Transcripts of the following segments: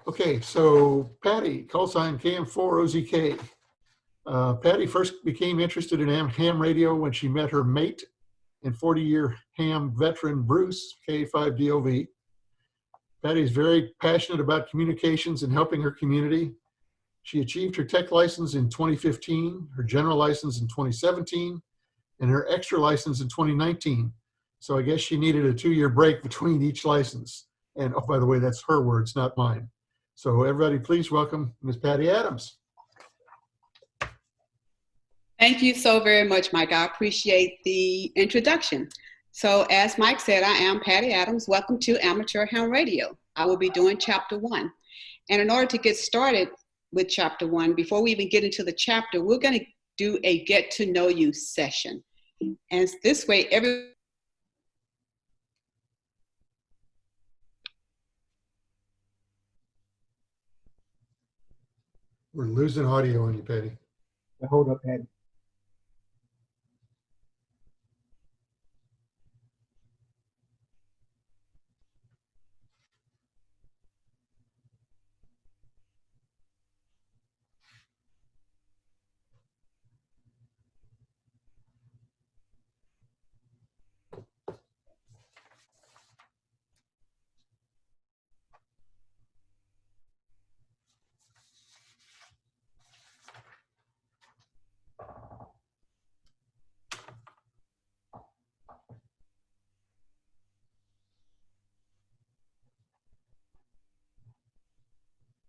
Okay, so Patti, call sign KM4OZK. Patti first became interested in ham radio when she met her mate and 40-year ham veteran Bruce, K5DOV. Patti is very passionate about communications and helping her community. She achieved her tech license in 2015, her general license in 2017, and her extra license in 2019. So I guess she needed a 2-year break between each license. And oh, by the way, that's her words, not mine. So everybody, please welcome Ms. Patti Adams. Thank you so very much, Mike. I appreciate the introduction. So as Mike said, I am Patti Adams. Welcome to Amateur Ham Radio. I will be doing chapter 1. And in order to get started with chapter 1, before we even get into the chapter, we're going to do a get to know you session. And this way, We're losing audio on you, Patti. Hold up, Patti.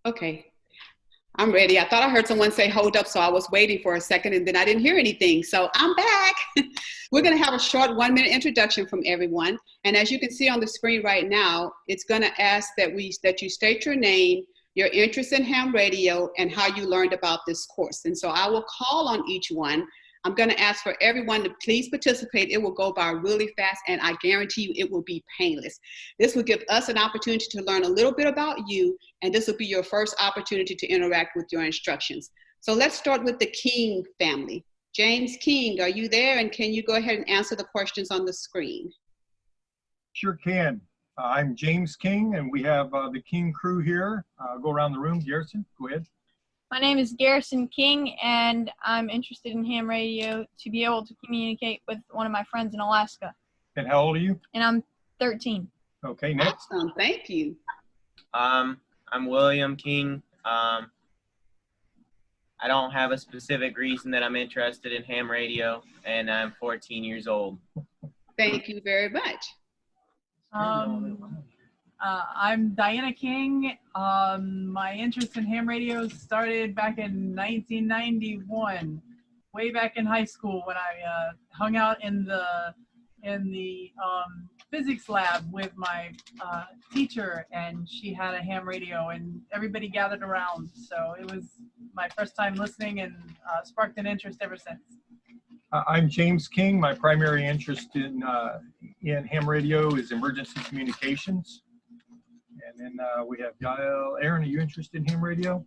okay, I'm ready. I thought I heard someone say hold up, so I was waiting for a second and then I didn't hear anything. So I'm back. We're going to have a short 1-minute introduction from everyone. And as you can see on the screen right now, it's going to ask that you state your name, your interest in ham radio, and how you learned about this course. And so I will call on each one. I'm going to ask for everyone to please participate. It will go by really fast, and I guarantee you it will be painless. This will give us an opportunity to learn a little bit about you, and this will be your first opportunity to interact with your instructions. So let's start with the King family. James King, are you there? And can you go ahead and answer the questions on the screen? Sure can. I'm James King, and we have the King crew here. Go around the room. Garrison, go ahead. My name is Garrison King, and I'm interested in ham radio to be able to communicate with one of my friends in Alaska. And how old are you? And I'm 13. Okay, next. Awesome, thank you. I'm William King. I don't have a specific reason that I'm interested in ham radio, and I'm 14 years old. Thank you very much. I'm Diana King. My interest in ham radio started back in 1991, way back in high school when I hung out in the physics lab with my teacher, and she had a ham radio, and everybody gathered around. So it was my first time listening, and sparked an interest ever since. I'm James King. My primary interest in ham radio is emergency communications. And then we have Yael. Aaron, are you interested in ham radio?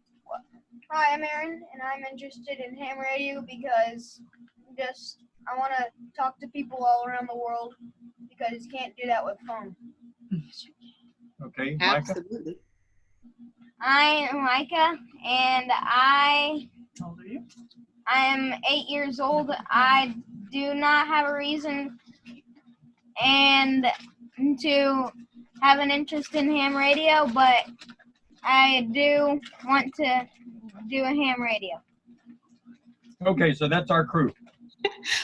Hi, I'm Aaron, and I'm interested in ham radio because I want to talk to people all around the world because you can't do that with phone. Okay, Micah? Absolutely. I'm Micah, and How old are you? I am 8 years old. I do not have a reason and to have an interest in ham radio, but I do want to do a ham radio. Okay, so that's our crew.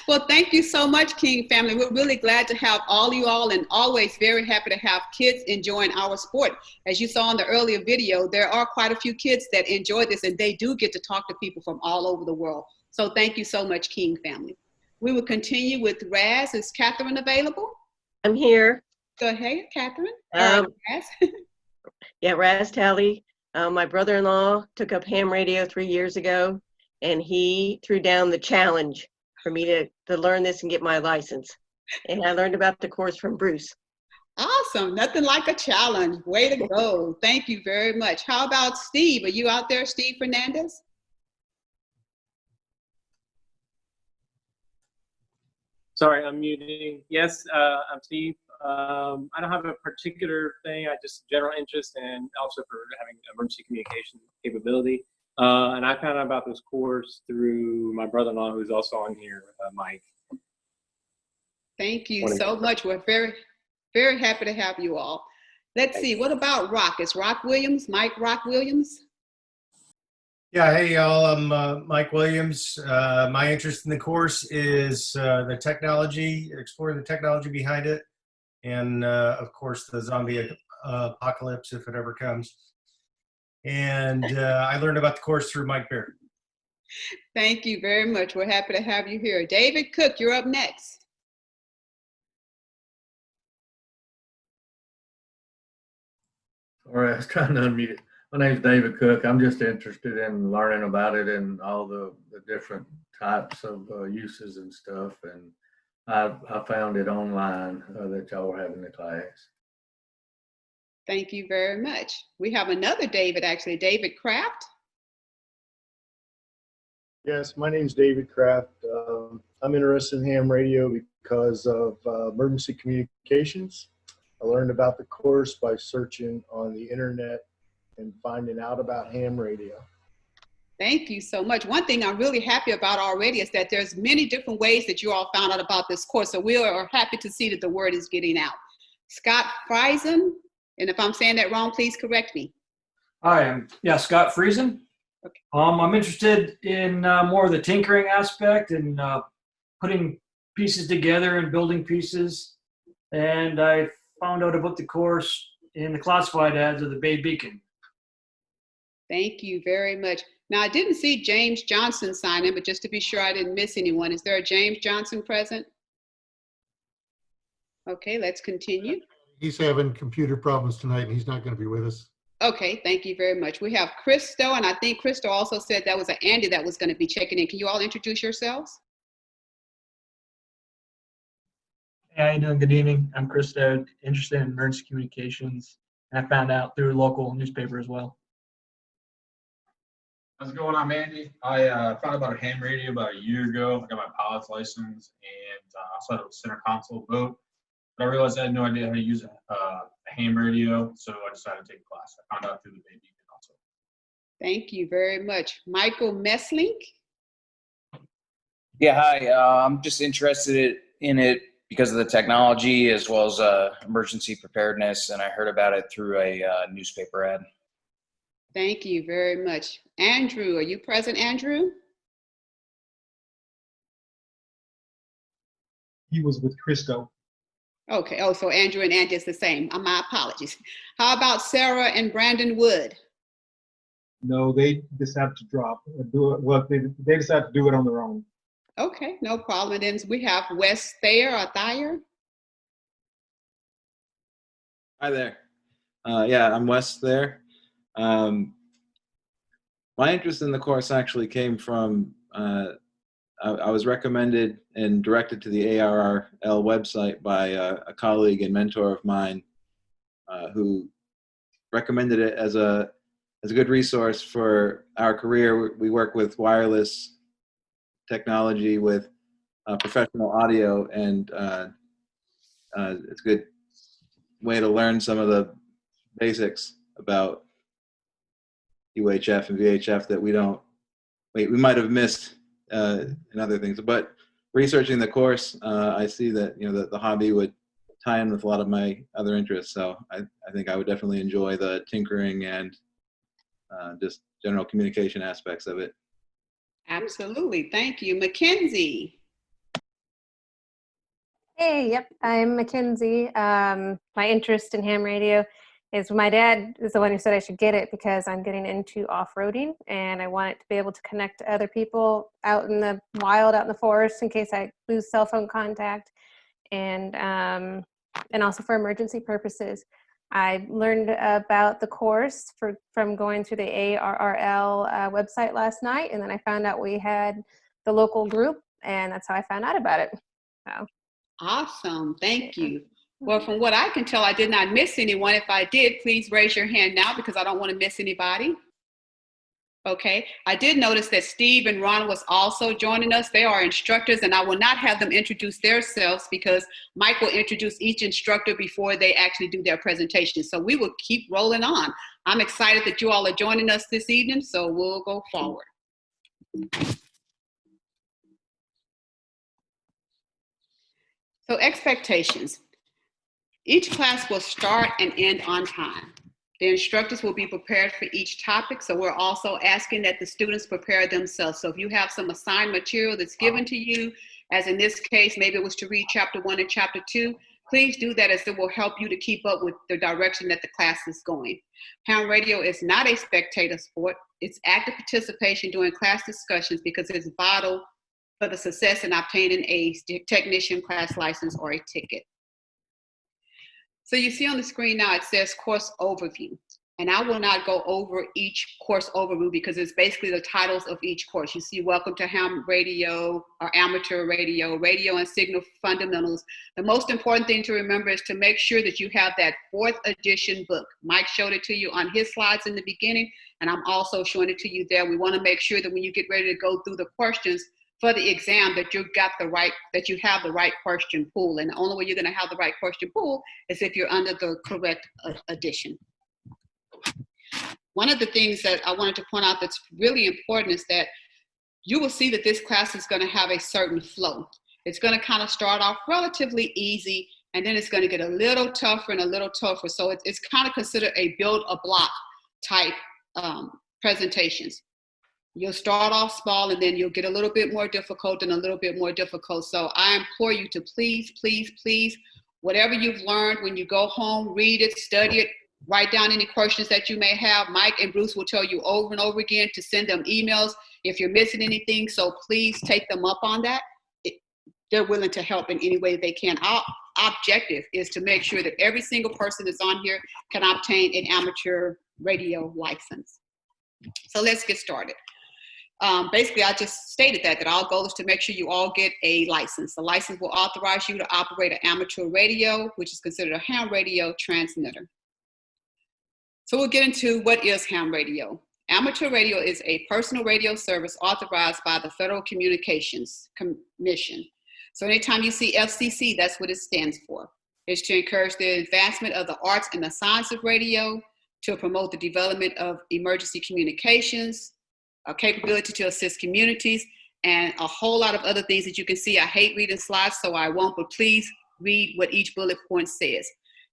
Well, thank you so much, King family. We're really glad to have all you all, and always very happy to have kids enjoying our sport. As you saw in the earlier video, there are quite a few kids that enjoy this, and they do get to talk to people from all over the world. So thank you so much, King family. We will continue with Raz. Is Catherine available? I'm here. Go ahead, Catherine. Um, Raz. Yeah, Raz Talley. My brother-in-law took up ham radio 3 years ago, and he threw down the challenge for me to learn this and get my license. And I learned about the course from Bruce. Awesome. Nothing like a challenge. Way to go. Thank you very much. How about Steve? Are you out there, Steve Fernandez? Sorry, I'm muting. Yes, I'm Steve. I don't have a particular thing. I just general interest and also for having emergency communication capability. And I found out about this course through my brother-in-law, who's also on here, Mike. Thank you so much. We're very, very happy to have you all. Let's see, what about Rock? Is Rock Williams, Mike Rock Williams? Yeah, hey y'all, I'm Mike Williams. My interest in the course is the technology, exploring the technology behind it, and of course the zombie apocalypse if it ever comes. And I learned about the course through Mike Beard. Thank you very much. We're happy to have you here. David Cook, you're up next. All right, I was trying to unmute it. My name's David Cook. I'm just interested in learning about it and all the different types of uses and stuff. And I found it online that y'all were having the class. Thank you very much. We have another David, actually, David Kraft. Yes, my name's David Kraft. I'm interested in ham radio because of emergency communications. I learned about the course by searching on the internet and finding out about ham radio. Thank you so much. One thing I'm really happy about already is that there's many different ways that you all found out about this course. So we are happy to see that the word is getting out. Scott Friesen, and if I'm saying that wrong, please correct me. Hi, I'm Scott Friesen. Okay. I'm interested in more of the tinkering aspect and putting pieces together and building pieces. And I found out about the course in the classified ads of the Bay Beacon. Thank you very much. Now, I didn't see James Johnson sign in, but just to be sure I didn't miss anyone, is there a James Johnson present? Okay, let's continue. He's having computer problems tonight and he's not going to be with us. Okay, thank you very much. We have Christo, and I think Christo also said that was an Andy that was going to be checking in. Can you all introduce yourselves? Hey, how you doing? Good evening. I'm Christo, interested in emergency communications, and I found out through a local newspaper as well. How's it going? I'm Andy. I found out about a ham radio about a year ago. I got my pilot's license and I also had a center console boat. But I realized I had no idea how to use a ham radio, so I decided to take a class. I found out through the Bay Beacon also. Thank you very much. Michael Messlink? Yeah, hi. I'm just interested in it because of the technology as well as emergency preparedness, and I heard about it through a newspaper ad. Thank you very much. Andrew, are you present, Andrew? He was with Christo. Okay, oh, so Andrew and Andy is the same. My apologies. How about Sarah and Brandon Wood? No, they decided to drop. Do it. Well, they decided to do it on their own. Okay, no problem. And then we have Wes Thayer or Thayer. Hi there. Yeah, I'm Wes there. My interest in the course actually came from, I was recommended and directed to the ARRL website by a colleague and mentor of mine who recommended it as a good resource for our career. We work with wireless technology with professional audio, and it's a good way to learn some of the basics about UHF and VHF that we might have missed in other things. But researching the course, I see that the hobby would tie in with a lot of my other interests. So I think I would definitely enjoy the tinkering and just general communication aspects of it. Absolutely, thank you. Mackenzie. Hey, yep, I'm Mackenzie. My interest in ham radio is my dad is the one who said I should get it because I'm getting into off-roading and I want it to be able to connect to other people out in the wild, out in the forest in case I lose cell phone contact, and also for emergency purposes. I learned about the course from going through the ARRL website last night, and then I found out we had the local group, and that's how I found out about it. So. Awesome, thank you. Well, from what I can tell, I did not miss anyone. If I did, please raise your hand now because I don't want to miss anybody. Okay, I did notice that Steve and Ron was also joining us. They are instructors, and I will not have them introduce themselves because Mike will introduce each instructor before they actually do their presentation. So we will keep rolling on. I'm excited that you all are joining us this evening, so we'll go forward. So expectations. Each class will start and end on time. The instructors will be prepared for each topic, so we're also asking that the students prepare themselves. So if you have some assigned material that's given to you, as in this case, maybe it was to read chapter 1 and chapter 2, please do that, as it will help you to keep up with the direction that the class is going. Ham radio is not a spectator sport. It's active participation during class discussions because it's vital for the success in obtaining a technician class license or a ticket. So you see on the screen now, it says course overview. And I will not go over each course overview because it's basically the titles of each course. You see Welcome to Ham Radio or Amateur Radio, Radio and Signal Fundamentals. The most important thing to remember is to make sure that you have that 4th edition book. Mike showed it to you on his slides in the beginning, and I'm also showing it to you there. We want to make sure that when you get ready to go through the questions for the exam, that you have the right question pool. And the only way you're going to have the right question pool is if you're under the correct edition. One of the things that I wanted to point out that's really important is that you will see that this class is going to have a certain flow. It's going to kind of start off relatively easy, and then it's going to get a little tougher and a little tougher. So it's kind of considered a build a block type presentations. You'll start off small, and then you'll get a little bit more difficult and a little bit more difficult. So I implore you to please, please, please, whatever you've learned, when you go home, read it, study it, write down any questions that you may have. Mike and Bruce will tell you over and over again to send them emails if you're missing anything. So please take them up on that. They're willing to help in any way they can. Our objective is to make sure that every single person that's on here can obtain an amateur radio license. So let's get started. Basically, I just stated that our goal is to make sure you all get a license. The license will authorize you to operate an amateur radio, which is considered a ham radio transmitter. So we'll get into what is ham radio. Amateur radio is a personal radio service authorized by the Federal Communications Commission. So anytime you see FCC, that's what it stands for. It's to encourage the advancement of the arts and the science of radio, to promote the development of emergency communications, a capability to assist communities, and a whole lot of other things that you can see. I hate reading slides, so I won't, but please read what each bullet point says.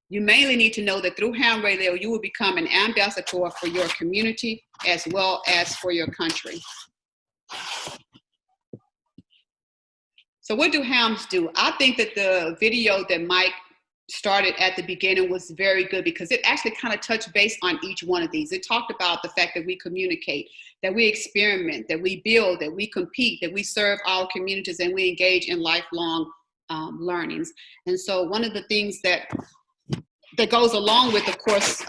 You mainly need to know that through ham radio, you will become an ambassador for your community as well as for your country. So what do hams do? I think that the video that Mike started at the beginning was very good because it actually kind of touched base on each one of these. It talked about the fact that we communicate, that we experiment, that we build, that we compete, that we serve our communities, and we engage in lifelong learnings. And so one of the things that goes along with, of course,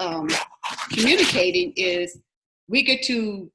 communicating is we get to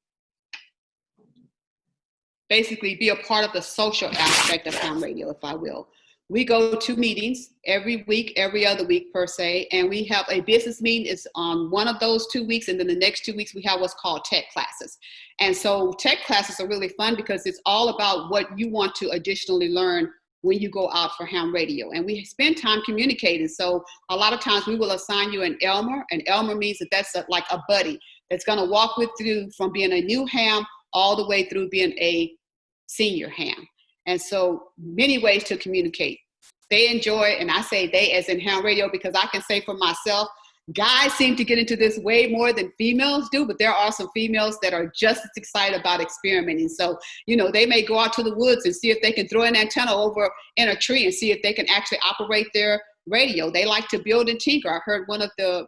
basically be a part of the social aspect of ham radio, if I will. We go to meetings every week, every other week per se, and we have a business meeting is on one of those 2 weeks, and then the next 2 weeks we have what's called tech classes. And so tech classes are really fun because it's all about what you want to additionally learn when you go out for ham radio. And we spend time communicating. So a lot of times we will assign you an Elmer. An Elmer means that that's like a buddy that's gonna walk with you from being a new ham all the way through being a senior ham. And so many ways to communicate. They enjoy, and I say they as in ham radio because I can say for myself, guys seem to get into this way more than females do, but there are some females that are just as excited about experimenting. So, you know, they may go out to the woods and see if they can throw an antenna over in a tree and see if they can actually operate their radio. They like to build and tinker. I heard one of the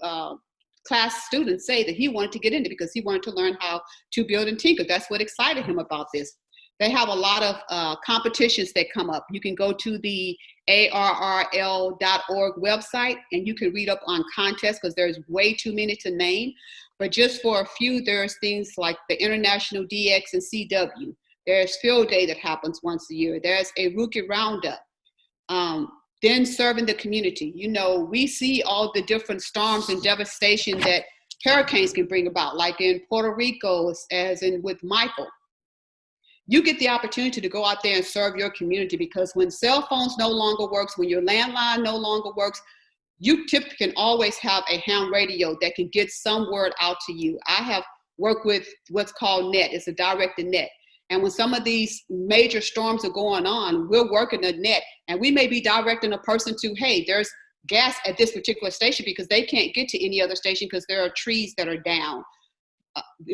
class students say that he wanted to get into it because he wanted to learn how to build and tinker. That's what excited him about this. They have a lot of competitions that come up. You can go to the ARRL.org website and you can read up on contests because there's way too many to name. But just for a few, there's things like the International DX and CW. There's Field Day that happens once a year. There's a Rookie Roundup. Then serving the community. You know, we see all the different storms and devastation that hurricanes can bring about, like in Puerto Rico, as in with Michael. You get the opportunity to go out there and serve your community, because when cell phones no longer works, when your landline no longer works, you typically can always have a ham radio that can get some word out to you. I have worked with what's called net. It's a directed net. And when some of these major storms are going on, we're working the net, and we may be directing a person to, hey, there's gas at this particular station, because they can't get to any other station because there are trees that are down.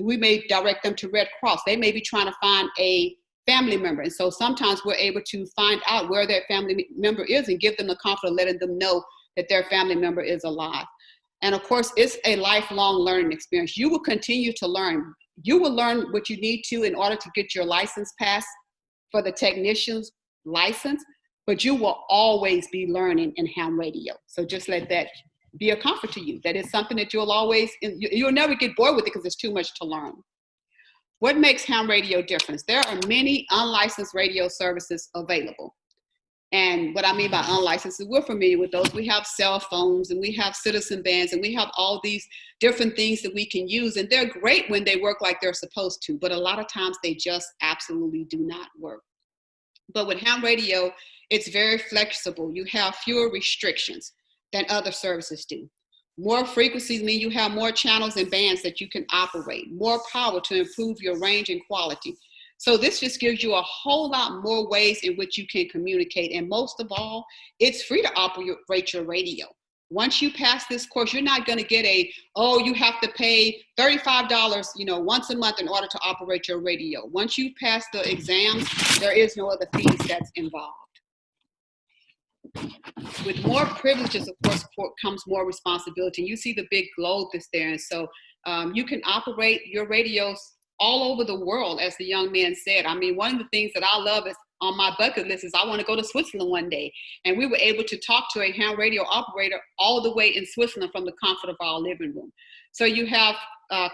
We may direct them to Red Cross. They may be trying to find a family member. And so sometimes we're able to find out where that family member is and give them the comfort of letting them know that their family member is alive. And of course, it's a lifelong learning experience. You will continue to learn. You will learn what you need to in order to get your license passed for the technician's license, but you will always be learning in ham radio. So just let that be a comfort to you. That is something that you'll never get bored with it, because there's too much to learn. What makes ham radio different? There are many unlicensed radio services available. And what I mean by unlicensed is we're familiar with those. We have cell phones, and we have citizen bands, and we have all these different things that we can use. And they're great when they work like they're supposed to, but a lot of times they just absolutely do not work. But with ham radio, it's very flexible. You have fewer restrictions than other services do. More frequencies mean you have more channels and bands that you can operate, more power to improve your range and quality. So this just gives you a whole lot more ways in which you can communicate. And most of all, it's free to operate your radio. Once you pass this course, you're not going to get you have to pay $35, once a month in order to operate your radio. Once you pass the exams, there is no other fees that's involved. With more privileges, of course, comes more responsibility. You see the big globe that's there. And so you can operate your radios all over the world, as the young man said. I mean, one of the things that I love is on my bucket list is I want to go to Switzerland one day. And we were able to talk to a ham radio operator all the way in Switzerland from the comfort of our living room. So you have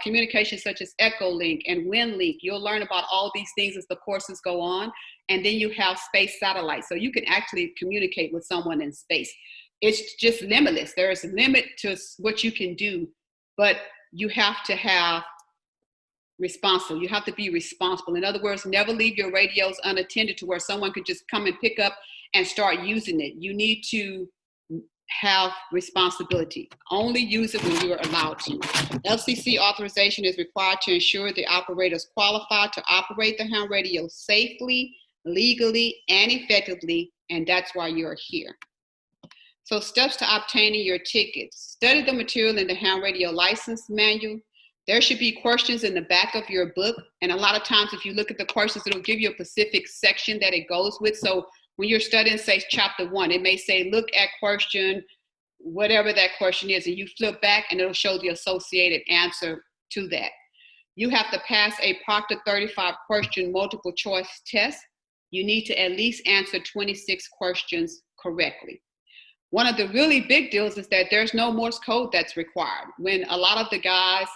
communications such as Echolink and WinLink. You'll learn about all these things as the courses go on. And then you have space satellites. So you can actually communicate with someone in space. It's just limitless. There is a limit to what you can do, but you have to have responsible. You have to be responsible. In other words, never leave your radios unattended to where someone could just come and pick up and start using it. You need to have responsibility. Only use it when you are allowed to. FCC authorization is required to ensure the operator is qualified to operate the ham radio safely, legally, and effectively, and that's why you're here. So steps to obtaining your tickets. Study the material in the ham radio license manual. There should be questions in the back of your book. And a lot of times if you look at the questions, it'll give you a specific section that it goes with. So when you're studying, say, chapter 1, it may say, look at question, whatever that question is, and you flip back and it'll show the associated answer to that. You have to pass a Proctor 35 question multiple choice test. You need to at least answer 26 questions correctly. One of the really big deals is that there's no Morse code that's required. When a lot of the guys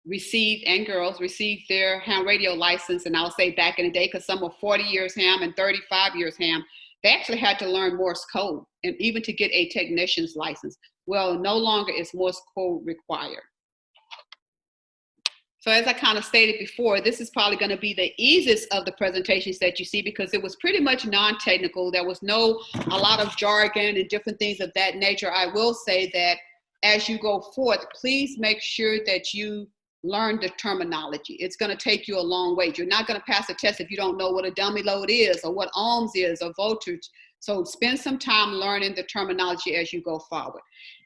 and girls received their ham radio license, and I'll say back in the day, because some are 40 years ham and 35 years ham, they actually had to learn Morse code, and even to get a technician's license. Well, no longer is Morse code required. So as I kind of stated before, this is probably going to be the easiest of the presentations that you see, because it was pretty much non-technical. There was a lot of jargon and different things of that nature. I will say that as you go forth, please make sure that you learn the terminology. It's going to take you a long way. You're not going to pass a test if you don't know what a dummy load is, or what ohms is, or voltage. So spend some time learning the terminology as you go forward.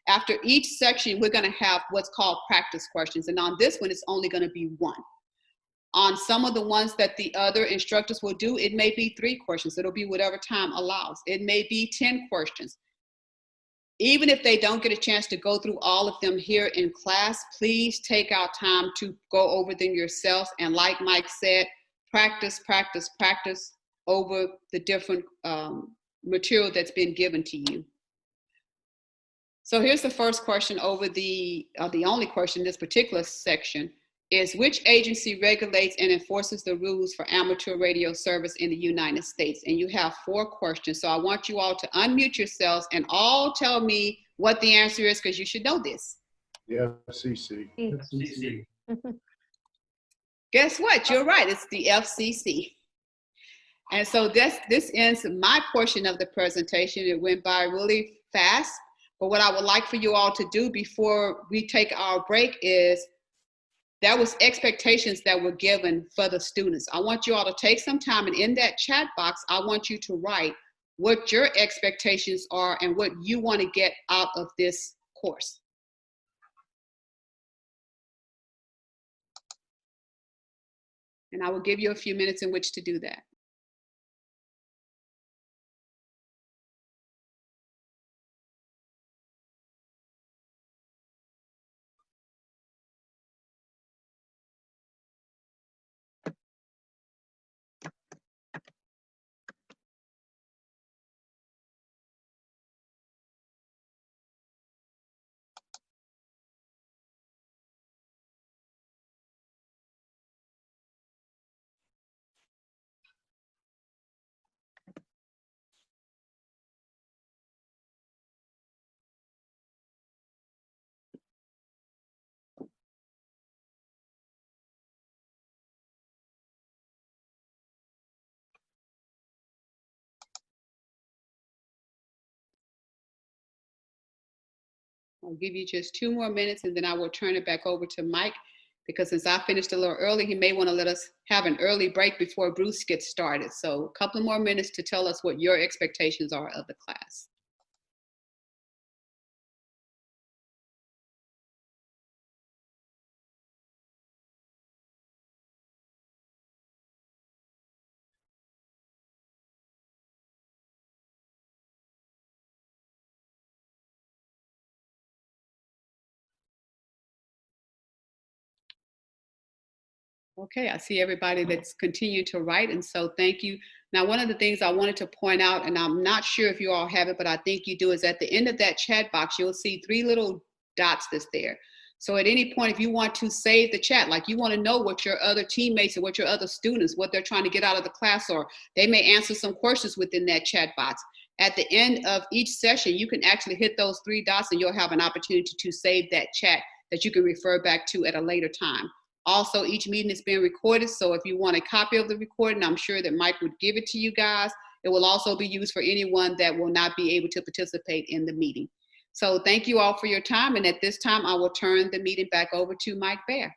After each section, we're going to have what's called practice questions. And on this one, it's only going to be 1. On some of the ones that the other instructors will do, it may be 3 questions. It'll be whatever time allows. It may be 10 questions. Even if they don't get a chance to go through all of them here in class, please take out time to go over them yourselves. And like Mike said, practice, practice, practice over the different material that's been given to you. So here's the first question over the only question in this particular section is, which agency regulates and enforces the rules for amateur radio service in the United States? And you have 4 questions. So I want you all to unmute yourselves and all tell me what the answer is, because you should know this. The FCC. FCC. Guess what? You're right. It's the FCC. And so this ends my portion of the presentation. It went by really fast. But what I would like for you all to do before we take our break is, there was expectations that were given for the students. I want you all to take some time, and in that chat box, I want you to write what your expectations are and what you want to get out of this course. And I will give you a few minutes in which to do that. I'll give you just 2 more minutes, and then I will turn it back over to Mike, because since I finished a little early, he may want to let us have an early break before Bruce gets started. So a couple more minutes to tell us what your expectations are of the class. Okay, I see everybody that's continued to write, and so thank you. Now, one of the things I wanted to point out, and I'm not sure if you all have it, but I think you do, is at the end of that chat box, you'll see 3 little dots that's there. So at any point, if you want to save the chat, like you want to know what your other teammates and what your other students, what they're trying to get out of the class, or they may answer some questions within that chat box. At the end of each session, you can actually hit those 3 dots and you'll have an opportunity to save that chat that you can refer back to at a later time. Also, each meeting is being recorded, so if you want a copy of the recording, I'm sure that Mike would give it to you guys. It will also be used for anyone that will not be able to participate in the meeting. So thank you all for your time, and at this time, I will turn the meeting back over to Mike Baer.